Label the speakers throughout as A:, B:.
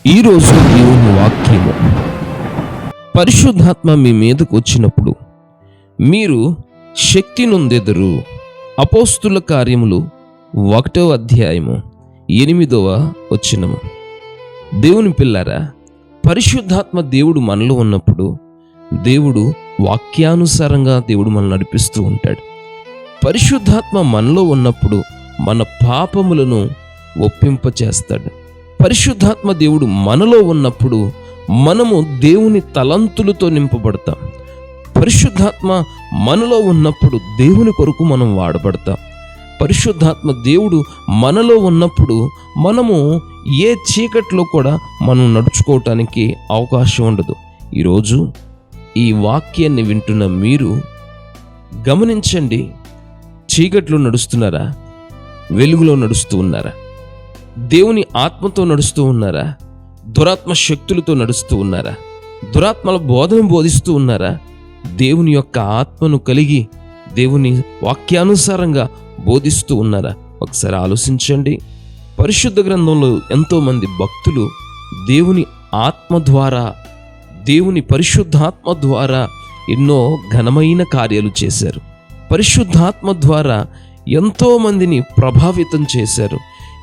A: ఈరోజు దేవుని వాక్యము, పరిశుద్ధాత్మ మీ మీదకు వచ్చినప్పుడు మీరు శక్తి నొందెదరు. అపోస్తుల కార్యములు 1వ అధ్యాయము 8వ వచనము. దేవుని పిల్లారా, పరిశుద్ధాత్మ దేవుడు మనలో ఉన్నప్పుడు దేవుడు వాక్యానుసారంగా దేవుడు మనల్ని నడిపిస్తూ ఉంటాడు. పరిశుద్ధాత్మ మనలో ఉన్నప్పుడు మన పాపములను ఒప్పింపచేస్తాడు. పరిశుద్ధాత్మ దేవుడు మనలో ఉన్నప్పుడు మనము దేవుని తలంతులతో నింపబడతాం. పరిశుద్ధాత్మ మనలో ఉన్నప్పుడు దేవుని కొరకు మనం వాడబడతాం. పరిశుద్ధాత్మ దేవుడు మనలో ఉన్నప్పుడు మనము ఏ చీకట్లో కూడా మనం నడుచుకోవటానికి అవకాశం ఉండదు. ఈరోజు ఈ వాక్యాన్ని వింటున్న మీరు గమనించండి, చీకట్లో నడుస్తున్నారా? వెలుగులో నడుస్తూ ఉన్నారా? దేవుని ఆత్మతో నడుస్తూ ఉన్నారా? దురాత్మ శక్తులతో నడుస్తూ ఉన్నారా? దురాత్మల బోధన బోధిస్తూ ఉన్నారా? దేవుని యొక్క ఆత్మను కలిగి దేవుని వాక్యానుసారంగా బోధిస్తూ ఉన్నారా? ఒకసారి ఆలోచించండి. పరిశుద్ధ గ్రంథంలో ఎంతోమంది భక్తులు దేవుని ఆత్మ ద్వారా, దేవుని పరిశుద్ధాత్మ ద్వారా ఎన్నో ఘనమైన కార్యాలు చేశారు. పరిశుద్ధాత్మ ద్వారా ఎంతోమందిని ప్రభావితం చేశారు.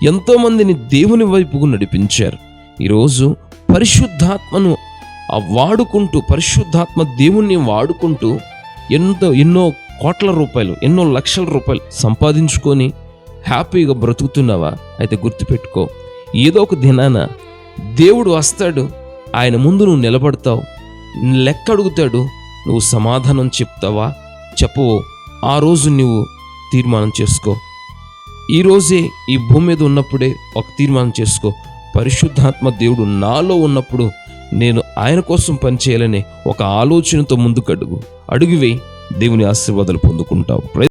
A: ఎంతోమందిని దేవుని వైపుకు నడిపించారు. ఈరోజు పరిశుద్ధాత్మను వాడుకుంటూ, పరిశుద్ధాత్మ దేవుణ్ణి వాడుకుంటూ ఎన్నో కోట్ల రూపాయలు, ఎన్నో లక్షల రూపాయలు సంపాదించుకొని హ్యాపీగా బ్రతుకుతున్నావా? అయితే గుర్తుపెట్టుకో, ఏదో ఒక దినాన దేవుడు వస్తాడు. ఆయన ముందు నువ్వు నిలబడతావు, లెక్క అడుగుతాడు. నువ్వు సమాధానం చెప్తావా, చెప్పవో? ఆ రోజు నువ్వు తీర్మానం చేసుకో. ఈరోజే ఈ భూమి మీద ఉన్నప్పుడే ఒక తీర్మానం చేసుకో. పరిశుద్ధాత్మ దేవుడు నాలో ఉన్నప్పుడు నేను ఆయన కోసం పనిచేయాలనే ఒక ఆలోచనతో ముందుకు అడుగు వేయి. దేవుని ఆశీర్వాదాలు పొందుకుంటావు.